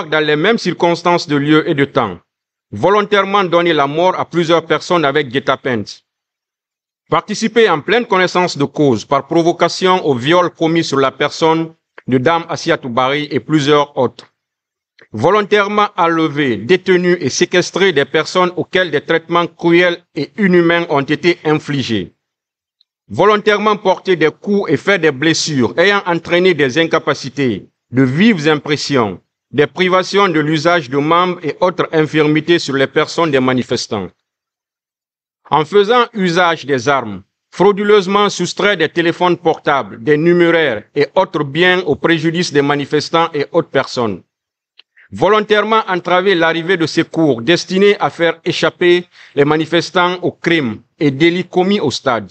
dans les mêmes circonstances de lieu et de temps, volontairement donner la mort à plusieurs personnes avec guet-apens, participer en pleine connaissance de cause par provocation au viol commis sur la personne de Dame Assiatou Bari et plusieurs autres, volontairement enlever, détenir et séquestrer des personnes auxquelles des traitements cruels et inhumains ont été infligés, volontairement porter des coups et faire des blessures ayant entraîné des incapacités, de vives impressions, des privations de l'usage de membres et autres infirmités sur les personnes des manifestants. En faisant usage des armes, frauduleusement soustraire des téléphones portables, des numéraires et autres biens au préjudice des manifestants et autres personnes. Volontairement entraver l'arrivée de secours destinés à faire échapper les manifestants aux crimes et délits commis au stade.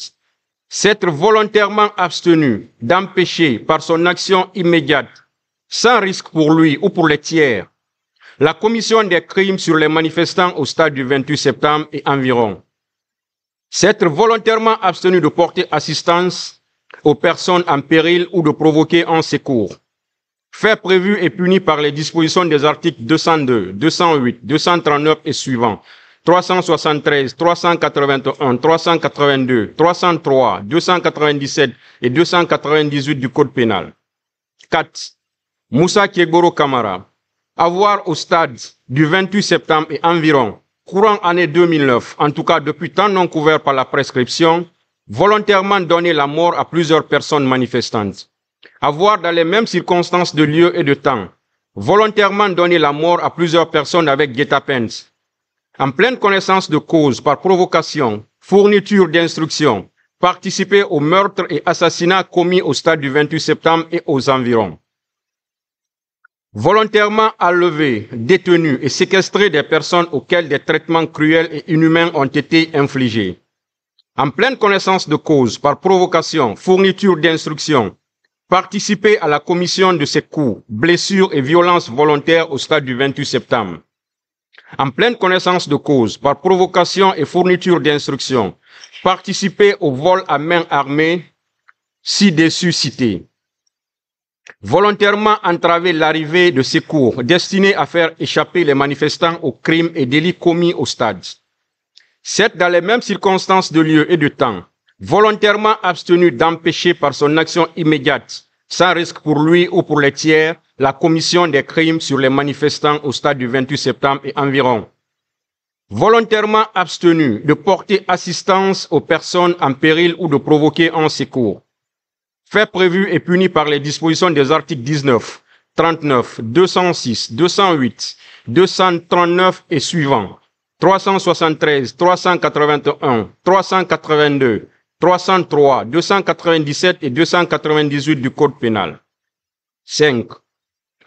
S'être volontairement abstenu d'empêcher par son action immédiate, sans risque pour lui ou pour les tiers, la commission des crimes sur les manifestants au stade du 28 septembre et environ. S'être volontairement abstenu de porter assistance aux personnes en péril ou de provoquer un secours. Fait prévu et puni par les dispositions des articles 202, 208, 239 et suivants, 373, 381, 382, 303, 297 et 298 du Code pénal. 4. Moussa Kiegboro Kamara, avoir au stade du 28 septembre et environ, courant année 2009, en tout cas depuis temps non couvert par la prescription, volontairement donné la mort à plusieurs personnes manifestantes. Avoir dans les mêmes circonstances de lieu et de temps, volontairement donné la mort à plusieurs personnes avec guet-apens, en pleine connaissance de cause par provocation, fourniture d'instructions, participer au meurtre et assassinat commis au stade du 28 septembre et aux environs. Volontairement enlever, détenir et séquestrer des personnes auxquelles des traitements cruels et inhumains ont été infligés. En pleine connaissance de cause, par provocation, fourniture d'instructions, participer à la commission de ces coups, blessures et violences volontaires au stade du 28 septembre. En pleine connaissance de cause, par provocation et fourniture d'instructions, participer au vol à main armée, ci-dessus cité. Volontairement entraver l'arrivée de secours destinés à faire échapper les manifestants aux crimes et délits commis au stade. 7. Dans les mêmes circonstances de lieu et de temps, volontairement abstenu d'empêcher par son action immédiate, sans risque pour lui ou pour les tiers, la commission des crimes sur les manifestants au stade du 28 septembre et environ. Volontairement abstenu de porter assistance aux personnes en péril ou de provoquer un secours. Fait prévu et puni par les dispositions des articles 19, 39, 206, 208, 239 et suivants, 373, 381, 382, 303, 297 et 298 du Code pénal. 5.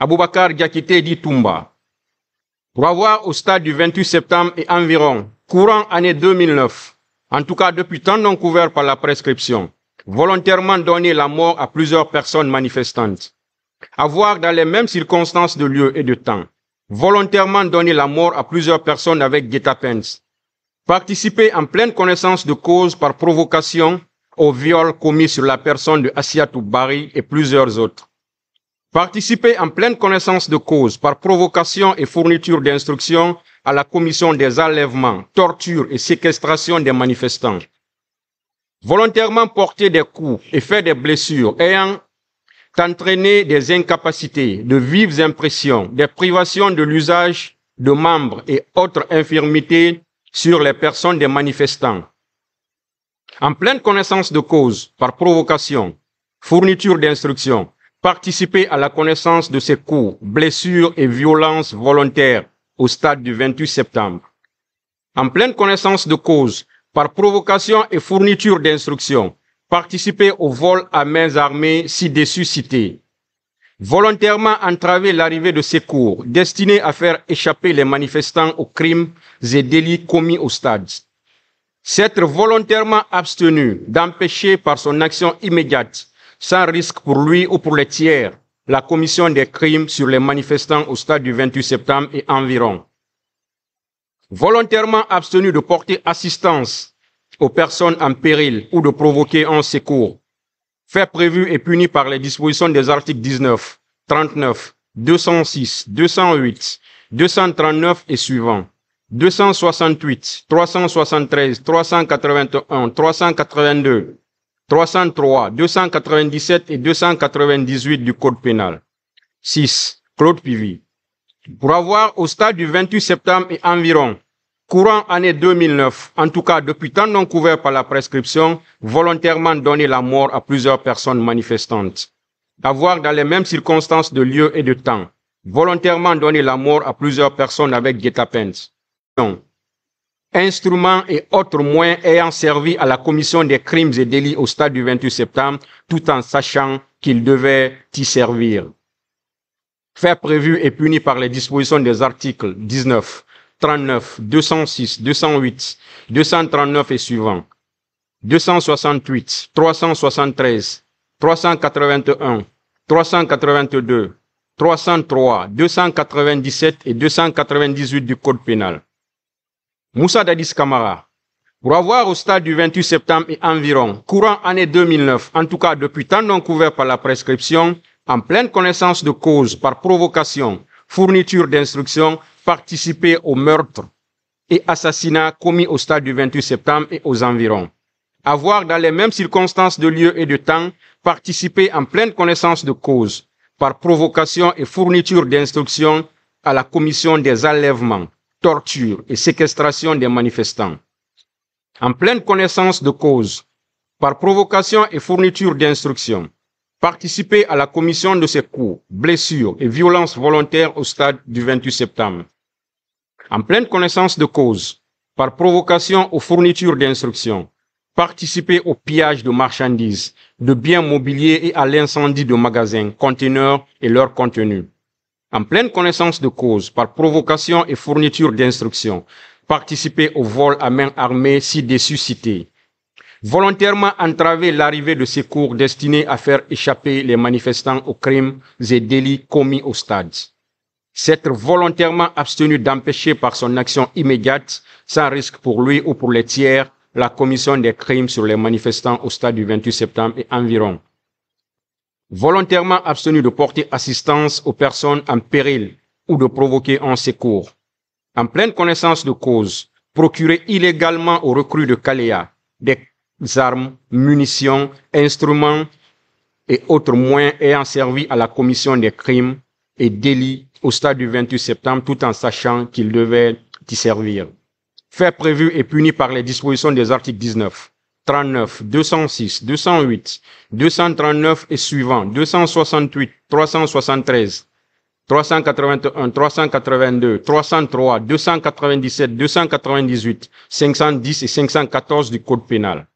Aboubakar Diakité dit Toumba. Pour avoir au stade du 28 septembre et environ, courant année 2009, en tout cas depuis temps non couvert par la prescription, volontairement donné la mort à plusieurs personnes manifestantes. Avoir dans les mêmes circonstances de lieu et de temps, volontairement donné la mort à plusieurs personnes avec guet-apens. Participer en pleine connaissance de cause par provocation au viol commis sur la personne de Assiatou Bari et plusieurs autres. Participer en pleine connaissance de cause par provocation et fourniture d'instructions à la commission des enlèvements, tortures et séquestration des manifestants. Volontairement porter des coups et faire des blessures ayant entraîné des incapacités, de vives impressions, des privations de l'usage de membres et autres infirmités sur les personnes des manifestants. En pleine connaissance de cause, par provocation, fourniture d'instructions, participer à la connaissance de ces coups, blessures et violences volontaires au stade du 28 septembre. En pleine connaissance de cause, par provocation et fourniture d'instructions, participer au vol à main armées ci-dessus cités. Volontairement entraver l'arrivée de secours destinés à faire échapper les manifestants aux crimes et délits commis au stade. S'être volontairement abstenu d'empêcher par son action immédiate, sans risque pour lui ou pour les tiers, la commission des crimes sur les manifestants au stade du 28 septembre et environ. Volontairement abstenu de porter assistance aux personnes en péril ou de provoquer un secours. Fait prévu et puni par les dispositions des articles 19, 39, 206, 208, 239 et suivants, 268, 373, 381, 382, 303, 297 et 298 du Code pénal. 6. Claude Pivy. Pour avoir, au stade du 28 septembre et environ, courant année 2009, en tout cas depuis temps non couvert par la prescription, volontairement donné la mort à plusieurs personnes manifestantes. Avoir dans les mêmes circonstances de lieu et de temps, volontairement donné la mort à plusieurs personnes avec guet-apens. Instruments et autres moyens ayant servi à la commission des crimes et délits au stade du 28 septembre, tout en sachant qu'ils devaient y servir. Faits prévus et punis par les dispositions des articles 19, 39, 206, 208, 239 et suivants, 268, 373, 381, 382, 303, 297 et 298 du Code pénal. Moussa Dadis Camara. Pour avoir au stade du 28 septembre et environ, courant année 2009, en tout cas depuis temps non couvert par la prescription, en pleine connaissance de cause par provocation, fourniture d'instructions, participer au meurtre et assassinat commis au stade du 28 septembre et aux environs. Avoir dans les mêmes circonstances de lieu et de temps, participer en pleine connaissance de cause par provocation et fourniture d'instructions à la commission des enlèvements, torture et séquestration des manifestants. En pleine connaissance de cause, par provocation et fourniture d'instructions, participer à la commission de ces coups, blessures et violences volontaires au stade du 28 septembre. En pleine connaissance de cause, par provocation ou fourniture d'instructions, participer au pillage de marchandises, de biens mobiliers et à l'incendie de magasins, conteneurs et leurs contenus. En pleine connaissance de cause, par provocation et fourniture d'instructions, participer au vol à main armée si dessus cité. Volontairement entraver l'arrivée de secours destinés à faire échapper les manifestants aux crimes et délits commis au stade. S'être volontairement abstenu d'empêcher par son action immédiate, sans risque pour lui ou pour les tiers, la commission des crimes sur les manifestants au stade du 28 septembre et environ. Volontairement abstenu de porter assistance aux personnes en péril ou de provoquer un secours. En pleine connaissance de cause, procurer illégalement aux recrues de Caléa des armes, munitions, instruments et autres moyens ayant servi à la commission des crimes et délits au stade du 28 septembre tout en sachant qu'ils devaient y servir. Faits prévus et punis par les dispositions des articles 19, 39, 206, 208, 239 et suivants, 268, 373, 381, 382, 303, 297, 298, 510 et 514 du Code pénal.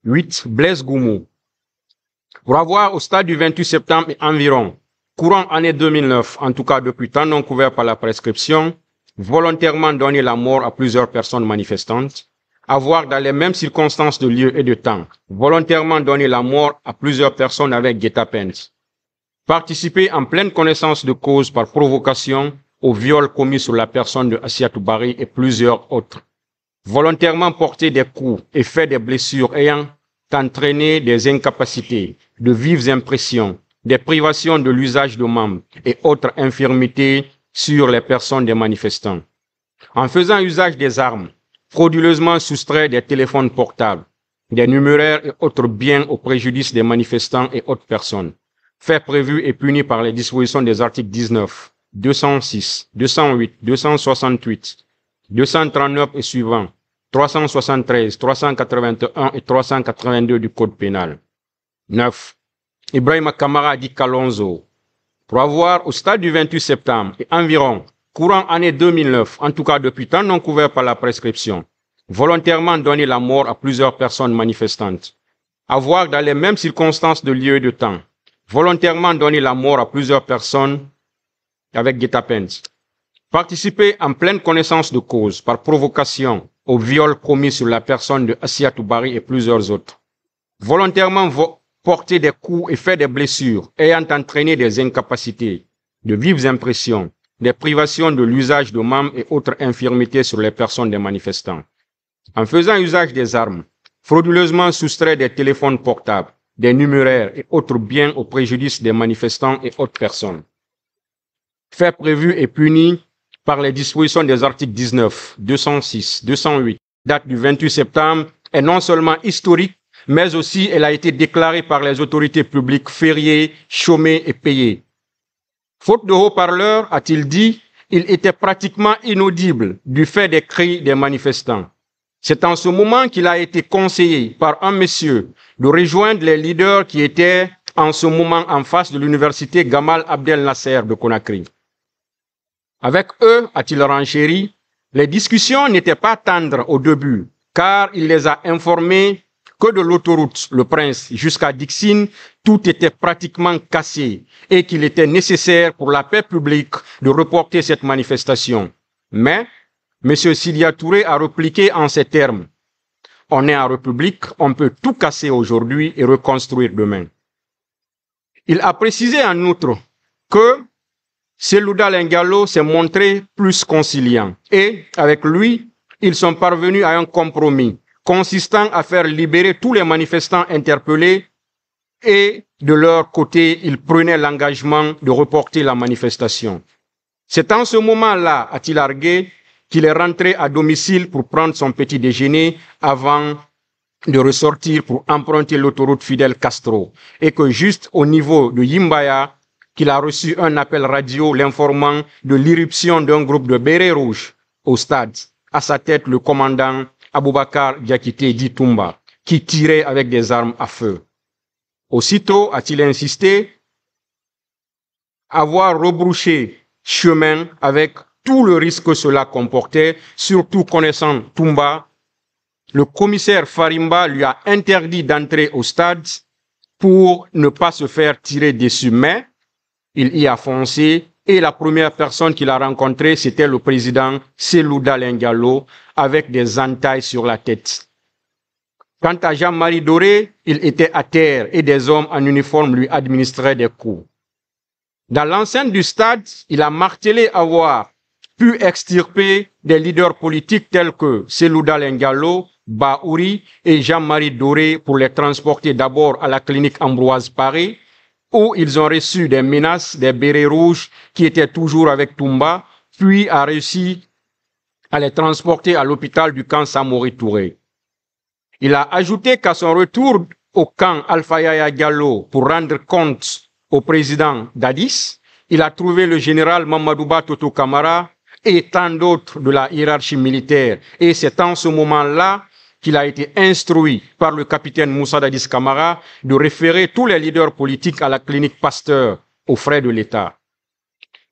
8. Blaise Goumou. Pour avoir au stade du 28 septembre et environ, courant année 2009, en tout cas depuis temps non couvert par la prescription, volontairement donné la mort à plusieurs personnes manifestantes, avoir dans les mêmes circonstances de lieu et de temps, volontairement donné la mort à plusieurs personnes avec guet-apens, participer en pleine connaissance de cause par provocation au viol commis sur la personne de Assiatou Bari et plusieurs autres, volontairement porter des coups et fait des blessures ayant entraîné des incapacités, de vives impressions, des privations de l'usage de membres et autres infirmités sur les personnes des manifestants. En faisant usage des armes, frauduleusement soustrait des téléphones portables, des numéraires et autres biens au préjudice des manifestants et autres personnes. Faits prévus et punis par les dispositions des articles 19, 206, 208, 268, 239 et suivants, 373, 381 et 382 du Code pénal. 9. Ibrahima Kamara Di Kalonzo. Pour avoir au stade du 28 septembre et environ, courant année 2009, en tout cas depuis temps non couvert par la prescription, volontairement donné la mort à plusieurs personnes manifestantes. Avoir dans les mêmes circonstances de lieu et de temps, volontairement donné la mort à plusieurs personnes avec guet-apens. Participer en pleine connaissance de cause par provocation au viol commis sur la personne de Assiatou Bari et plusieurs autres. Volontairement porter des coups et faire des blessures ayant entraîné des incapacités, de vives impressions, des privations de l'usage de membres et autres infirmités sur les personnes des manifestants. En faisant usage des armes, frauduleusement soustrait des téléphones portables, des numéraires et autres biens au préjudice des manifestants et autres personnes. fait prévu et puni par les dispositions des articles 19, 206, 208, date du 28 septembre, est non seulement historique, mais aussi elle a été déclarée par les autorités publiques fériée, chômée et payée. Faute de haut-parleurs, a-t-il dit, il était pratiquement inaudible du fait des cris des manifestants. C'est en ce moment qu'il a été conseillé par un monsieur de rejoindre les leaders qui étaient en ce moment en face de l'université Gamal Abdel Nasser de Conakry. Avec eux, a-t-il renchéri, les discussions n'étaient pas tendres au début, car il les a informés que de l'autoroute Le Prince jusqu'à Dixine, tout était pratiquement cassé et qu'il était nécessaire pour la paix publique de reporter cette manifestation. Mais M. Sidia Touré a répliqué en ces termes. On est en République, on peut tout casser aujourd'hui et reconstruire demain. Il a précisé en outre que Selouda Lengalo s'est montré plus conciliant et, avec lui, ils sont parvenus à un compromis consistant à faire libérer tous les manifestants interpellés et, de leur côté, ils prenaient l'engagement de reporter la manifestation. C'est en ce moment-là, a-t-il argué, qu'il est rentré à domicile pour prendre son petit déjeuner avant de ressortir pour emprunter l'autoroute Fidel Castro et que juste au niveau de Yimbaya, qu'il a reçu un appel radio l'informant de l'irruption d'un groupe de bérets rouges au stade, à sa tête le commandant Aboubakar Diakité Ditumba, qui tirait avec des armes à feu. Aussitôt, a-t-il insisté, avoir rebrouché chemin avec tout le risque que cela comportait, surtout connaissant Toumba, le commissaire Farimba lui a interdit d'entrer au stade pour ne pas se faire tirer dessus, mais il y a foncé et la première personne qu'il a rencontrée, c'était le président Selouda Lengalo avec des entailles sur la tête. Quant à Jean-Marie Doré, il était à terre et des hommes en uniforme lui administraient des coups. Dans l'enceinte du stade, il a martelé avoir pu extirper des leaders politiques tels que Selouda Lengalo, Baouri et Jean-Marie Doré pour les transporter d'abord à la clinique Ambroise Paré, où ils ont reçu des menaces des bérets rouges qui étaient toujours avec Toumba, puis a réussi à les transporter à l'hôpital du camp Samori Touré. Il a ajouté qu'à son retour au camp Alpha Yaya Diallo pour rendre compte au président Dadis, il a trouvé le général Mamadouba Toto Kamara et tant d'autres de la hiérarchie militaire. Et c'est en ce moment-là qu'il a été instruit par le capitaine Moussa Dadis Kamara de référer tous les leaders politiques à la clinique Pasteur aux frais de l'État.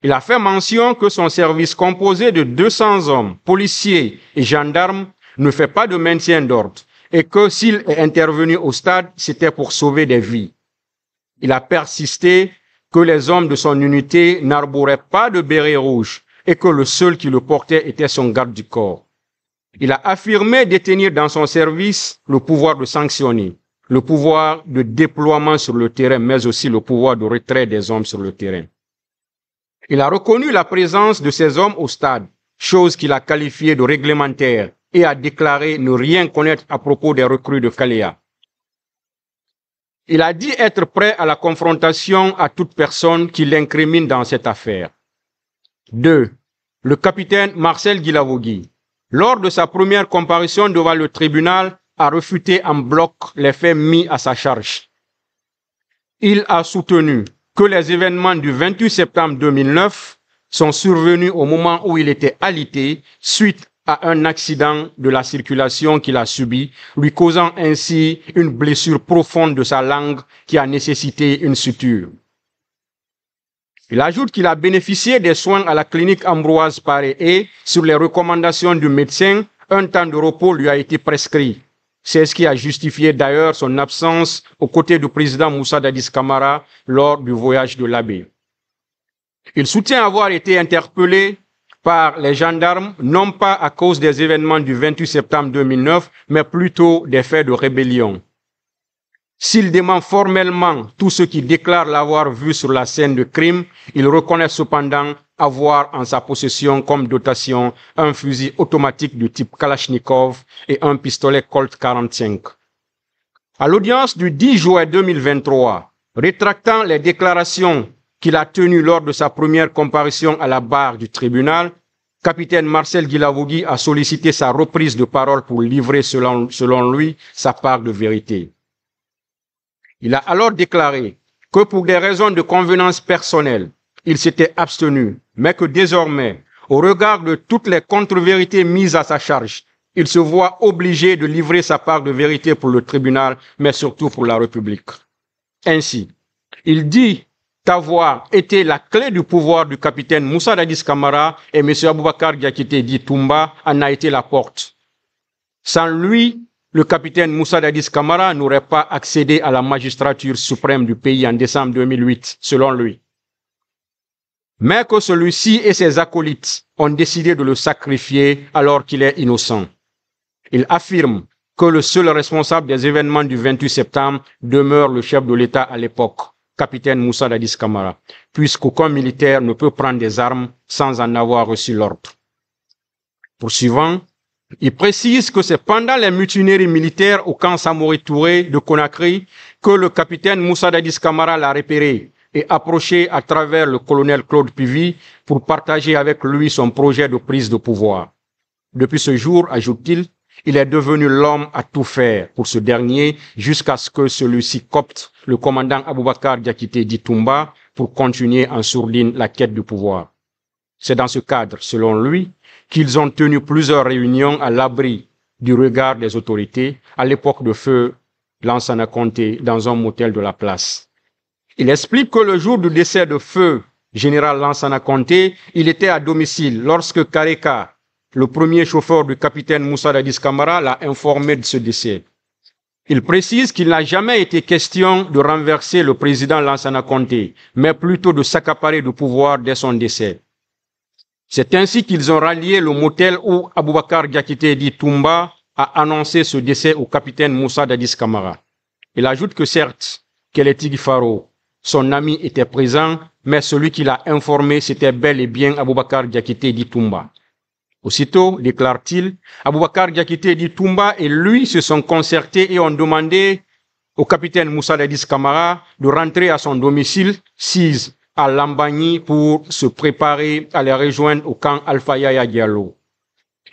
Il a fait mention que son service composé de 200 hommes, policiers et gendarmes, ne fait pas de maintien d'ordre et que s'il est intervenu au stade, c'était pour sauver des vies. Il a persisté que les hommes de son unité n'arboraient pas de béret rouge et que le seul qui le portait était son garde du corps. Il a affirmé détenir dans son service le pouvoir de sanctionner, le pouvoir de déploiement sur le terrain, mais aussi le pouvoir de retrait des hommes sur le terrain. Il a reconnu la présence de ces hommes au stade, chose qu'il a qualifiée de réglementaire, et a déclaré ne rien connaître à propos des recrues de Kaléa. Il a dit être prêt à la confrontation à toute personne qui l'incrimine dans cette affaire. 2. Le capitaine Marcel Guilavogui, lors de sa première comparution devant le tribunal, a refuté en bloc les faits mis à sa charge. Il a soutenu que les événements du 28 septembre 2009 sont survenus au moment où il était alité suite à un accident de la circulation qu'il a subi, lui causant ainsi une blessure profonde de sa langue qui a nécessité une suture. Il ajoute qu'il a bénéficié des soins à la clinique Ambroise Paré et, sur les recommandations du médecin, un temps de repos lui a été prescrit. C'est ce qui a justifié d'ailleurs son absence aux côtés du président Moussa Dadis Kamara lors du voyage de l'abbé. Il soutient avoir été interpellé par les gendarmes, non pas à cause des événements du 28 septembre 2009, mais plutôt des faits de rébellion. S'il dément formellement tous ceux qui déclarent l'avoir vu sur la scène de crime, il reconnaît cependant avoir en sa possession comme dotation un fusil automatique du type Kalachnikov et un pistolet Colt 45. À l'audience du 10 juin 2023, rétractant les déclarations qu'il a tenu lors de sa première comparution à la barre du tribunal, capitaine Marcel Guilavogui a sollicité sa reprise de parole pour livrer, selon lui, sa part de vérité. Il a alors déclaré que pour des raisons de convenance personnelle, il s'était abstenu, mais que désormais, au regard de toutes les contre-vérités mises à sa charge, il se voit obligé de livrer sa part de vérité pour le tribunal, mais surtout pour la République. Ainsi, il dit avoir été la clé du pouvoir du capitaine Moussa Dadis Camara et M. Aboubakar Diakité dit Toumba en a été la porte. Sans lui, le capitaine Moussa Dadis Camara n'aurait pas accédé à la magistrature suprême du pays en décembre 2008, selon lui. Mais que celui-ci et ses acolytes ont décidé de le sacrifier alors qu'il est innocent. Il affirme que le seul responsable des événements du 28 septembre demeure le chef de l'État à l'époque, capitaine Moussa Dadis Camara, puisqu'aucun militaire ne peut prendre des armes sans en avoir reçu l'ordre. Poursuivant, il précise que c'est pendant les mutineries militaires au camp Samori Touré de Conakry que le capitaine Moussa Dadis Camara l'a repéré et approché à travers le colonel Claude Pivy pour partager avec lui son projet de prise de pouvoir. Depuis ce jour, ajoute-t-il, il est devenu l'homme à tout faire pour ce dernier jusqu'à ce que celui-ci copte le commandant Aboubakar Diakité dit Toumba pour continuer en sourdine la quête du pouvoir. C'est dans ce cadre, selon lui, qu'ils ont tenu plusieurs réunions à l'abri du regard des autorités à l'époque de feu Lansana Conté dans un motel de la place. Il explique que le jour du décès de feu général Lansana Conté, il était à domicile lorsque Kareka, le premier chauffeur du capitaine Moussa Dadis Camara, l'a informé de ce décès. Il précise qu'il n'a jamais été question de renverser le président Lansana Conté, mais plutôt de s'accaparer du pouvoir dès son décès. C'est ainsi qu'ils ont rallié le motel où Aboubakar Diakité dit Toumba a annoncé ce décès au capitaine Moussa Dadis Camara. Il ajoute que certes, Keleti Faro, son ami, était présent, mais celui qui l'a informé, c'était bel et bien Aboubakar Diakité dit Toumba. Aussitôt, déclare-t-il, Aboubakar Diakité dit Toumba et lui se sont concertés et ont demandé au capitaine Moussa Dadis Camara de rentrer à son domicile, Sise, à Lambagny, pour se préparer à les rejoindre au camp Alpha Yaya Diallo.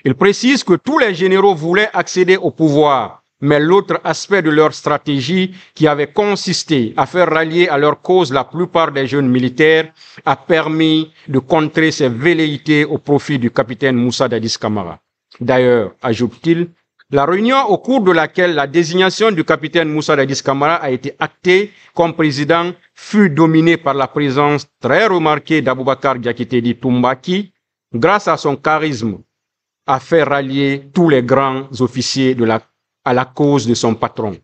Il précise que tous les généraux voulaient accéder au pouvoir, mais l'autre aspect de leur stratégie, qui avait consisté à faire rallier à leur cause la plupart des jeunes militaires, a permis de contrer ces velléités au profit du capitaine Moussa Dadis Camara. D'ailleurs, ajoute-t-il, la réunion au cours de laquelle la désignation du capitaine Moussa Dadis Camara a été actée comme président fut dominée par la présence très remarquée d'Aboubakar Diakité dit Toumba qui, grâce à son charisme, a fait rallier tous les grands officiers à la cause de son patron.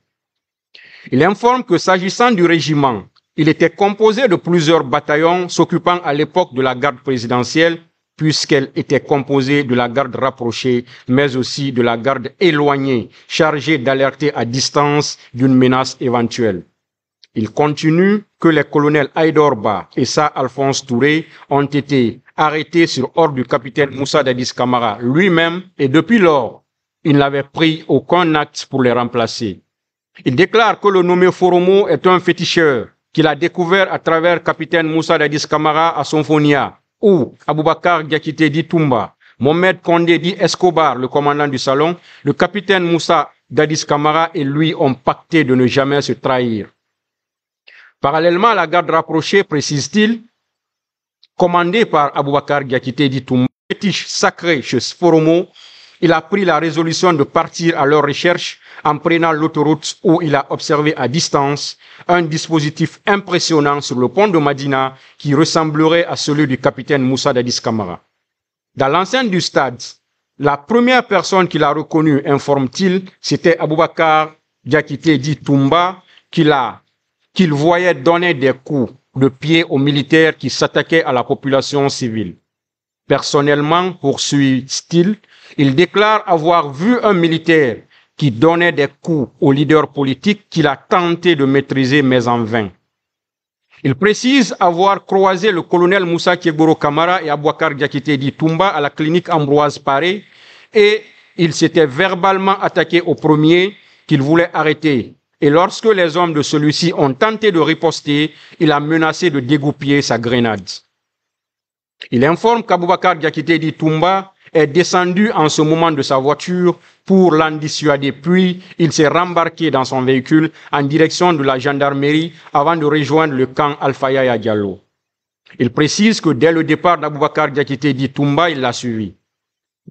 Il informe que s'agissant du régiment, il était composé de plusieurs bataillons s'occupant à l'époque de la garde présidentielle, puisqu'elle était composée de la garde rapprochée, mais aussi de la garde éloignée, chargée d'alerter à distance d'une menace éventuelle. Il continue que les colonels Aïdorba et Sa Alphonse Touré ont été arrêtés sur ordre du capitaine Moussa Dadis Camara lui-même et depuis lors, il n'avait pris aucun acte pour les remplacer. Il déclare que le nommé Foromo est un féticheur qu'il a découvert à travers capitaine Moussa Dadis Camara à Sonfonia, où Aboubakar Diakité dit Toumba, Mohamed Kondé dit Escobar, le commandant du salon, le capitaine Moussa Dadis Camara et lui ont pacté de ne jamais se trahir. Parallèlement à la garde rapprochée, précise-t-il, commandée par Aboubakar Diakité dit Toumba, fétiche sacré chez Foromo, il a pris la résolution de partir à leur recherche en prenant l'autoroute où il a observé à distance un dispositif impressionnant sur le pont de Madina qui ressemblerait à celui du capitaine Moussa Dadis Camara. Dans l'enceinte du stade, la première personne qu'il a reconnue, informe-t-il, c'était Aboubakar Diakité dit Toumba qu'il voyait donner des coups de pied aux militaires qui s'attaquaient à la population civile. Personnellement, poursuit-il, il déclare avoir vu un militaire qui donnait des coups aux leaders politiques qu'il a tenté de maîtriser mais en vain. Il précise avoir croisé le colonel Moussa Kiegoro Camara et Aboubakar Diakité dit Toumba à la clinique Ambroise Paré et il s'était verbalement attaqué au premier qu'il voulait arrêter et lorsque les hommes de celui-ci ont tenté de riposter, il a menacé de dégoupiller sa grenade. Il informe qu'Aboubacar Diakité Ditumba est descendu en ce moment de sa voiture pour l'en dissuader, puis il s'est rembarqué dans son véhicule en direction de la gendarmerie avant de rejoindre le camp Alpha Yaya Diallo. Il précise que dès le départ d'Aboubacar Diakité Ditumba, il l'a suivi.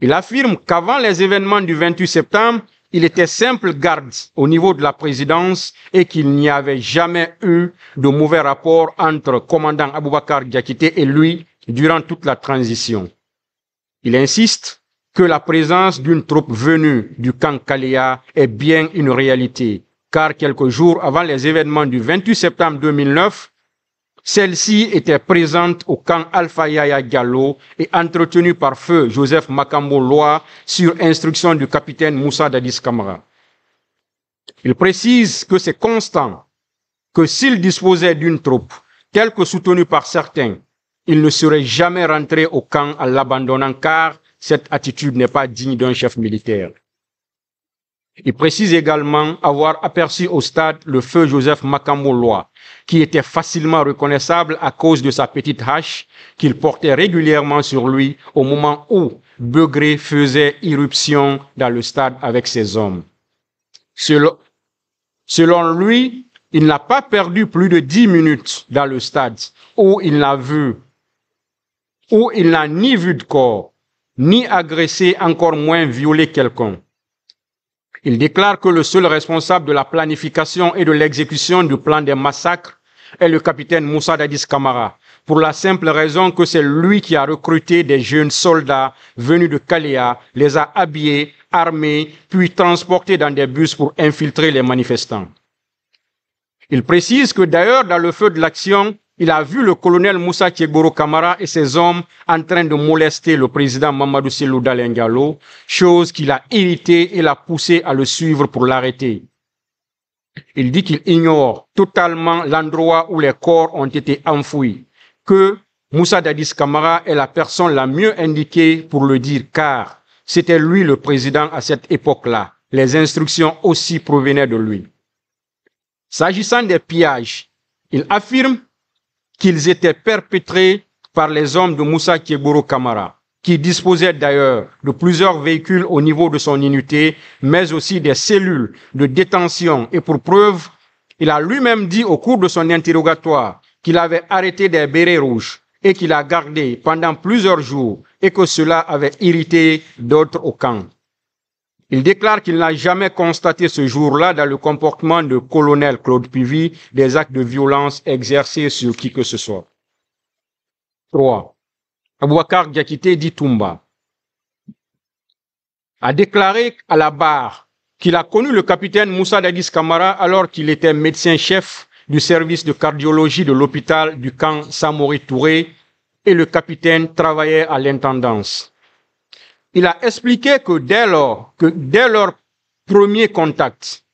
Il affirme qu'avant les événements du 28 septembre, il était simple garde au niveau de la présidence et qu'il n'y avait jamais eu de mauvais rapport entre commandant Aboubacar Diakité et lui durant toute la transition. Il insiste que la présence d'une troupe venue du camp Kaléa est bien une réalité, car quelques jours avant les événements du 28 septembre 2009, celle-ci était présente au camp Alpha Yaya Diallo et entretenue par feu Joseph Makambo Loa sur instruction du capitaine Moussa Dadis Camara. Il précise que c'est constant, que s'il disposait d'une troupe telle que soutenue par certains, il ne serait jamais rentré au camp en l'abandonnant car cette attitude n'est pas digne d'un chef militaire. Il précise également avoir aperçu au stade le feu Joseph Makambo Loa, qui était facilement reconnaissable à cause de sa petite hache qu'il portait régulièrement sur lui au moment où Begré faisait irruption dans le stade avec ses hommes. Selon lui, il n'a pas perdu plus de 10 minutes dans le stade où il n'a ni vu de corps, ni agressé, encore moins violé quelqu'un. Il déclare que le seul responsable de la planification et de l'exécution du plan des massacres est le capitaine Moussa Dadis Camara, pour la simple raison que c'est lui qui a recruté des jeunes soldats venus de Kaléa, les a habillés, armés, puis transportés dans des bus pour infiltrer les manifestants. Il précise que d'ailleurs, dans le feu de l'action, il a vu le colonel Moussa Tiegboro Camara et ses hommes en train de molester le président Mamadou Cellou Dalein Diallo, chose qui l'a irrité et l'a poussé à le suivre pour l'arrêter. Il dit qu'il ignore totalement l'endroit où les corps ont été enfouis, que Moussa Dadis Camara est la personne la mieux indiquée pour le dire car c'était lui le président à cette époque-là. Les instructions aussi provenaient de lui. S'agissant des pillages, il affirme qu'ils étaient perpétrés par les hommes de Moussa Tiegboro Camara, qui disposait d'ailleurs de plusieurs véhicules au niveau de son unité, mais aussi des cellules de détention. Et pour preuve, il a lui-même dit au cours de son interrogatoire qu'il avait arrêté des bérets rouges et qu'il a gardé pendant plusieurs jours et que cela avait irrité d'autres au camp. Il déclare qu'il n'a jamais constaté ce jour-là dans le comportement de colonel Claude Pivy des actes de violence exercés sur qui que ce soit. 3. Aboubacar Diakité Ditumba a déclaré à la barre qu'il a connu le capitaine Moussa Dadis Camara alors qu'il était médecin-chef du service de cardiologie de l'hôpital du camp Samori Touré et le capitaine travaillait à l'intendance. Il a expliqué que dès leur premier contact,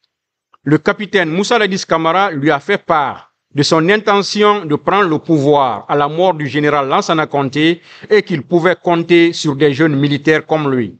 le capitaine Moussa Dadis Camara lui a fait part de son intention de prendre le pouvoir à la mort du général Lansana Conté et qu'il pouvait compter sur des jeunes militaires comme lui.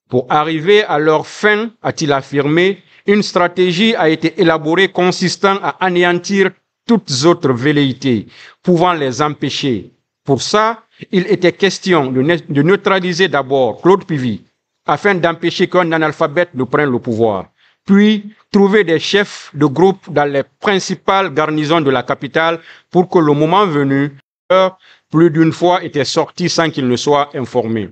Pour arriver à leur fin, a-t-il affirmé, une stratégie a été élaborée consistant à anéantir toutes autres velléités, pouvant les empêcher. Pour ça, il était question de neutraliser d'abord Claude Pivy, afin d'empêcher qu'un analphabète ne prenne le pouvoir, puis trouver des chefs de groupe dans les principales garnisons de la capitale pour que le moment venu, plus d'une fois était sorti sans qu'il ne soit informé.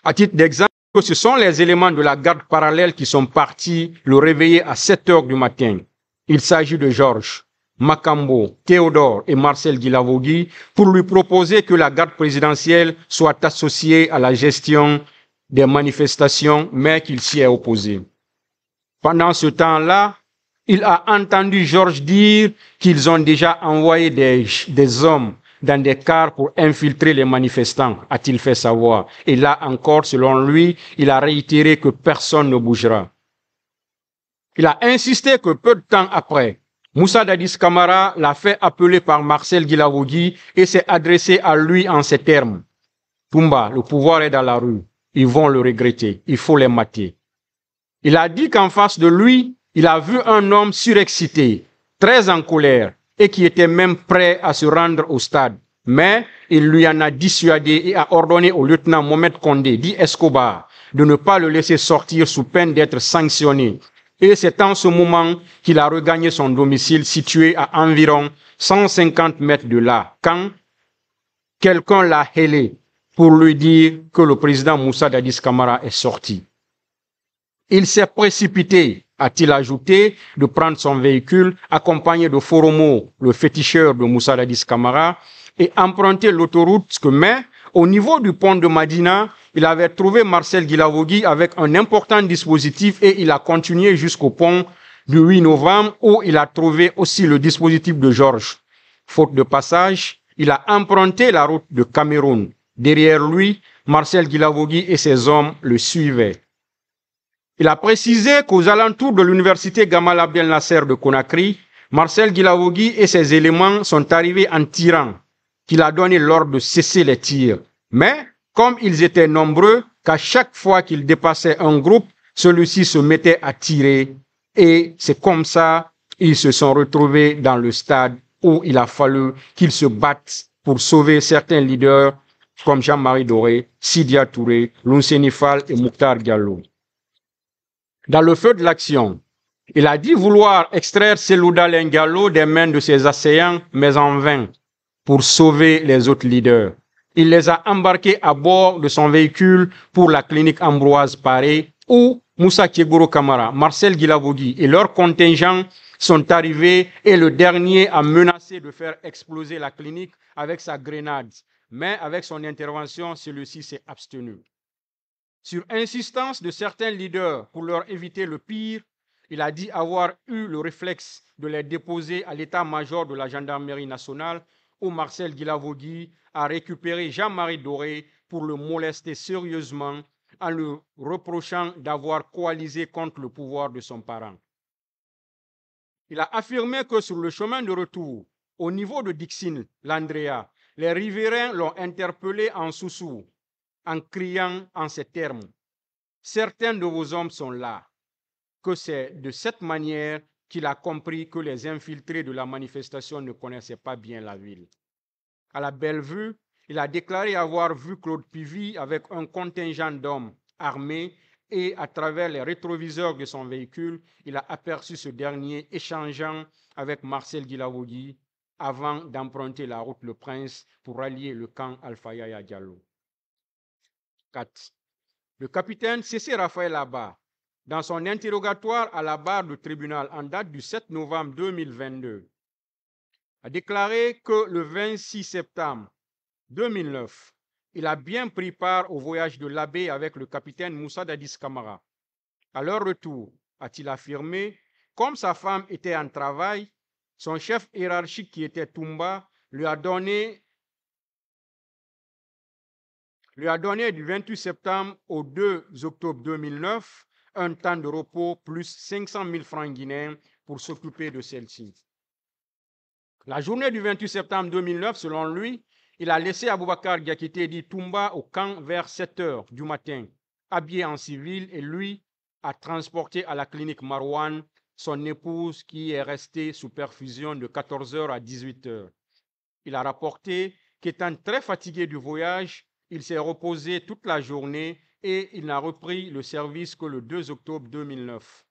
À titre d'exemple, ce sont les éléments de la garde parallèle qui sont partis le réveiller à 7 heures du matin. Il s'agit de Georges, Makambo, Théodore et Marcel Guilavogui pour lui proposer que la garde présidentielle soit associée à la gestion des manifestations, mais qu'il s'y est opposé. Pendant ce temps-là, il a entendu Georges dire qu'ils ont déjà envoyé des hommes dans des cars pour infiltrer les manifestants, a-t-il fait savoir. Et là encore, selon lui, il a réitéré que personne ne bougera. Il a insisté que peu de temps après, Moussa Dadis Camara l'a fait appeler par Marcel Guilavogui et s'est adressé à lui en ces termes. « Toumba, le pouvoir est dans la rue. Ils vont le regretter. Il faut les mater. » Il a dit qu'en face de lui, Il a vu un homme surexcité, très en colère, et qui était même prêt à se rendre au stade. Mais il lui en a dissuadé et a ordonné au lieutenant Mohamed Condé, dit Escobar, de ne pas le laisser sortir sous peine d'être sanctionné. Et c'est en ce moment qu'il a regagné son domicile situé à environ 150 mètres de là, quand quelqu'un l'a hélé pour lui dire que le président Moussa Dadis Camara est sorti. Il s'est précipité, a-t-il ajouté, de prendre son véhicule, accompagné de Foromo, le féticheur de Moussa Dadis Camara, et emprunter l'autoroute mais au niveau du pont de Madina, il avait trouvé Marcel Guilavogui avec un important dispositif et il a continué jusqu'au pont du 8 novembre où il a trouvé aussi le dispositif de Georges. Faute de passage, il a emprunté la route de Cameroun. Derrière lui, Marcel Guilavogui et ses hommes le suivaient. Il a précisé qu'aux alentours de l'université Gamal Abdel Nasser de Conakry, Marcel Guilavogui et ses éléments sont arrivés en tirant, qu'il a donné l'ordre de cesser les tirs. Mais, comme ils étaient nombreux, qu'à chaque fois qu'ils dépassaient un groupe, celui-ci se mettait à tirer. Et c'est comme ça qu'ils se sont retrouvés dans le stade où il a fallu qu'ils se battent pour sauver certains leaders comme Jean-Marie Doré, Sidia Touré, Lounséni Fall et Mouktar Diallo. Dans le feu de l'action, il a dit vouloir extraire Selouda Lengalo des mains de ses assaillants, mais en vain, pour sauver les autres leaders. Il les a embarqués à bord de son véhicule pour la clinique Ambroise Paré, où Moussa Kiegoro Kamara, Marcel Guilavogui et leurs contingents sont arrivés et le dernier a menacé de faire exploser la clinique avec sa grenade. Mais avec son intervention, celui-ci s'est abstenu. Sur insistance de certains leaders pour leur éviter le pire, il a dit avoir eu le réflexe de les déposer à l'état-major de la gendarmerie nationale où Marcel Guilavogui a récupéré Jean-Marie Doré pour le molester sérieusement en lui reprochant d'avoir coalisé contre le pouvoir de son parent. Il a affirmé que sur le chemin de retour, au niveau de Dixine, l'Andrea, les riverains l'ont interpellé en sous-sous, en criant en ces termes. Certains de vos hommes sont là, que c'est de cette manière qu'il a compris que les infiltrés de la manifestation ne connaissaient pas bien la ville. À la Bellevue, il a déclaré avoir vu Claude Pivy avec un contingent d'hommes armés et à travers les rétroviseurs de son véhicule, il a aperçu ce dernier échangeant avec Marcel Guilavogui avant d'emprunter la route Le Prince pour rallier le camp Alpha Yaya Diallo. 4. Le capitaine C.C. Raphaël Abba, dans son interrogatoire à la barre du tribunal en date du 7 novembre 2022, a déclaré que le 26 septembre 2009, il a bien pris part au voyage de l'abbé avec le capitaine Moussa Dadis Camara. À leur retour, a-t-il affirmé, comme sa femme était en travail, son chef hiérarchique qui était Toumba lui a donné du 28 septembre au 2 octobre 2009 un temps de repos plus 500 000 francs guinéens pour s'occuper de celle-ci. La journée du 28 septembre 2009, selon lui, il a laissé Aboubakar Diakité dit Toumba au camp vers 7 heures du matin, habillé en civil, et lui a transporté à la clinique Marouane son épouse qui est restée sous perfusion de 14 heures à 18 heures. Il a rapporté qu'étant très fatigué du voyage, il s'est reposé toute la journée et il n'a repris le service que le 2 octobre 2009.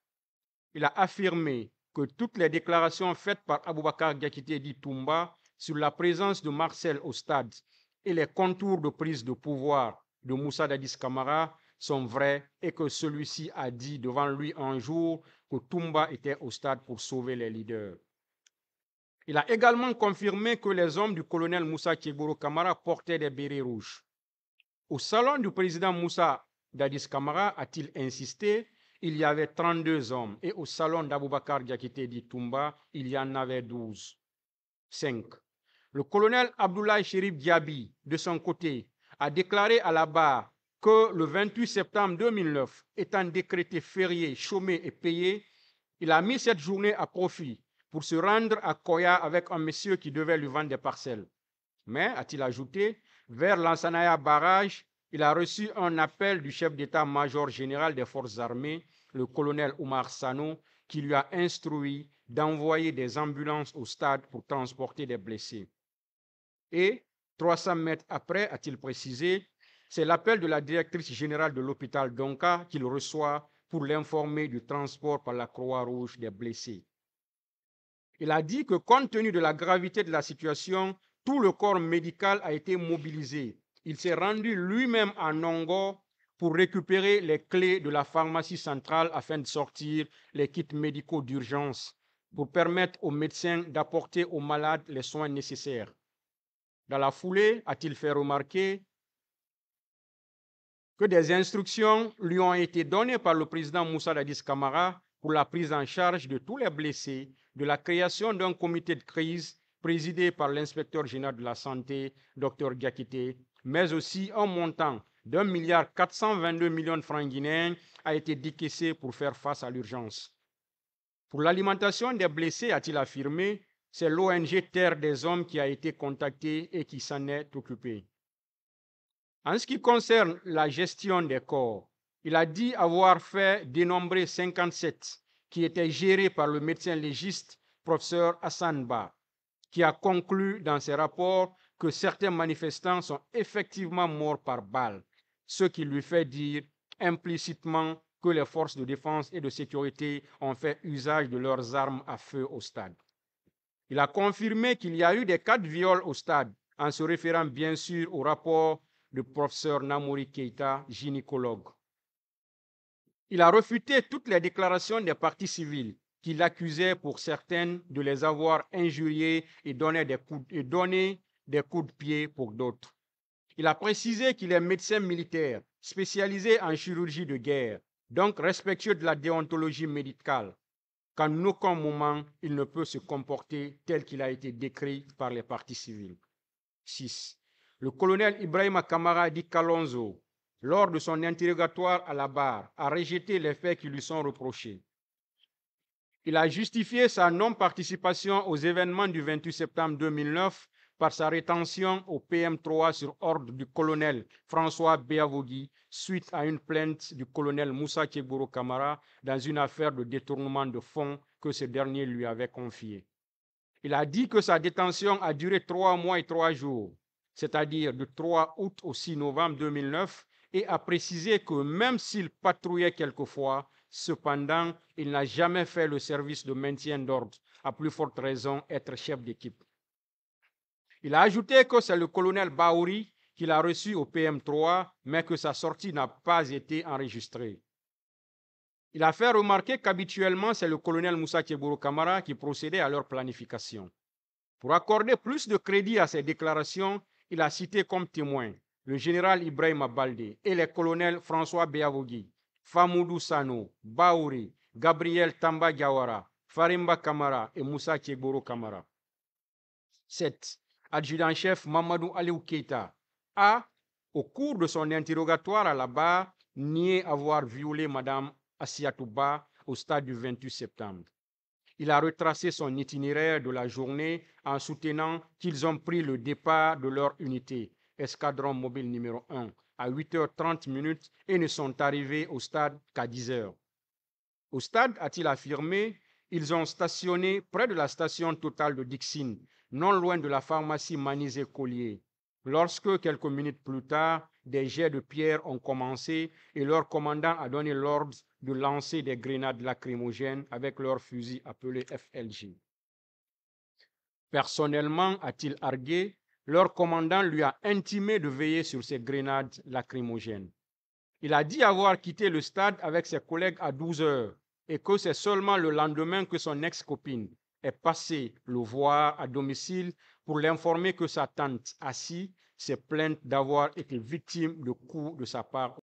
Il a affirmé que toutes les déclarations faites par Aboubakar Diakité dit Toumba sur la présence de Marcel au stade et les contours de prise de pouvoir de Moussa Dadis Camara sont vraies et que celui-ci a dit devant lui un jour que Toumba était au stade pour sauver les leaders. Il a également confirmé que les hommes du colonel Moussa Kiegoro Kamara portaient des bérets rouges. Au salon du président Moussa Dadis Camara, a-t-il insisté, il y avait 32 hommes et au salon d'Aboubacar Diakité dit Toumba, il y en avait 12. 5. Le colonel Abdoulaye Chérif Diaby, de son côté, a déclaré à la barre que le 28 septembre 2009, étant décrété férié, chômé et payé, il a mis cette journée à profit pour se rendre à Koya avec un monsieur qui devait lui vendre des parcelles. Mais, a-t-il ajouté, vers l'Ansanaya Barrage, il a reçu un appel du chef d'état-major général des forces armées, le colonel Oumar Sano, qui lui a instruit d'envoyer des ambulances au stade pour transporter des blessés. Et 300 mètres après, a-t-il précisé, c'est l'appel de la directrice générale de l'hôpital d'Onka qu'il reçoit pour l'informer du transport par la Croix-Rouge des blessés. Il a dit que compte tenu de la gravité de la situation, tout le corps médical a été mobilisé. Il s'est rendu lui-même à Nongo pour récupérer les clés de la pharmacie centrale afin de sortir les kits médicaux d'urgence pour permettre aux médecins d'apporter aux malades les soins nécessaires. Dans la foulée, a-t-il fait remarquer que des instructions lui ont été données par le président Moussa Dadis Camara pour la prise en charge de tous les blessés, de la création d'un comité de crise présidé par l'inspecteur général de la santé, Dr Diakité, mais aussi un montant d'1,422 milliard de francs guinéens a été décaissé pour faire face à l'urgence. Pour l'alimentation des blessés, a-t-il affirmé, c'est l'ONG Terre des Hommes qui a été contactée et qui s'en est occupée. En ce qui concerne la gestion des corps, il a dit avoir fait dénombrer 57 qui étaient gérés par le médecin légiste professeur Hassan Ba, qui a conclu dans ses rapports que certains manifestants sont effectivement morts par balle, ce qui lui fait dire implicitement que les forces de défense et de sécurité ont fait usage de leurs armes à feu au stade. Il a confirmé qu'il y a eu des cas de viol au stade, en se référant bien sûr au rapport du professeur Namouri Keita, gynécologue. Il a refuté toutes les déclarations des parties civiles qui l'accusaient pour certaines de les avoir injuriées et donné des coups de pied pour d'autres. Il a précisé qu'il est médecin militaire spécialisé en chirurgie de guerre, donc respectueux de la déontologie médicale, qu'en aucun moment il ne peut se comporter tel qu'il a été décrit par les parties civiles. 6. Le colonel Ibrahima Kamara Di Kalonzo, lors de son interrogatoire à la barre, a rejeté les faits qui lui sont reprochés. Il a justifié sa non-participation aux événements du 28 septembre 2009 par sa rétention au PM3 sur ordre du colonel François Béavogui suite à une plainte du colonel Moussa Keboro Kamara dans une affaire de détournement de fonds que ce dernier lui avait confiée. Il a dit que sa détention a duré 3 mois et 3 jours, c'est-à-dire du 3 août au 6 novembre 2009, et a précisé que même s'il patrouillait quelquefois, cependant, il n'a jamais fait le service de maintien d'ordre, à plus forte raison être chef d'équipe. Il a ajouté que c'est le colonel Baouri qu'il a reçu au PM3, mais que sa sortie n'a pas été enregistrée. Il a fait remarquer qu'habituellement, c'est le colonel Moussa Keboro Kamara qui procédait à leur planification. Pour accorder plus de crédit à ces déclarations, il a cité comme témoins le général Ibrahima Baldé et les colonels François Béavogui, Famoudou Sano, Baouri, Gabriel Tamba Diawara, Farimba Kamara et Moussa Keboro Kamara. 7. Adjudant-chef Mamadou Aliou Keita a, au cours de son interrogatoire à la barre, nié avoir violé Mme Assiatouba au stade du 28 septembre. Il a retracé son itinéraire de la journée en soutenant qu'ils ont pris le départ de leur unité, escadron mobile numéro 1, à 8h30 et ne sont arrivés au stade qu'à 10h. Au stade, a-t-il affirmé, ils ont stationné près de la station totale de Dixine, non loin de la pharmacie Manizé-Collier. Lorsque, quelques minutes plus tard, des jets de pierre ont commencé et leur commandant a donné l'ordre de lancer des grenades lacrymogènes avec leur fusil appelé FLG. Personnellement, a-t-il argué, leur commandant lui a intimé de veiller sur ces grenades lacrymogènes. Il a dit avoir quitté le stade avec ses collègues à 12h et que c'est seulement le lendemain que son ex-copine est passée le voir à domicile pour l'informer que sa tante, Assi, s'est plainte d'avoir été victime de coups de sa part.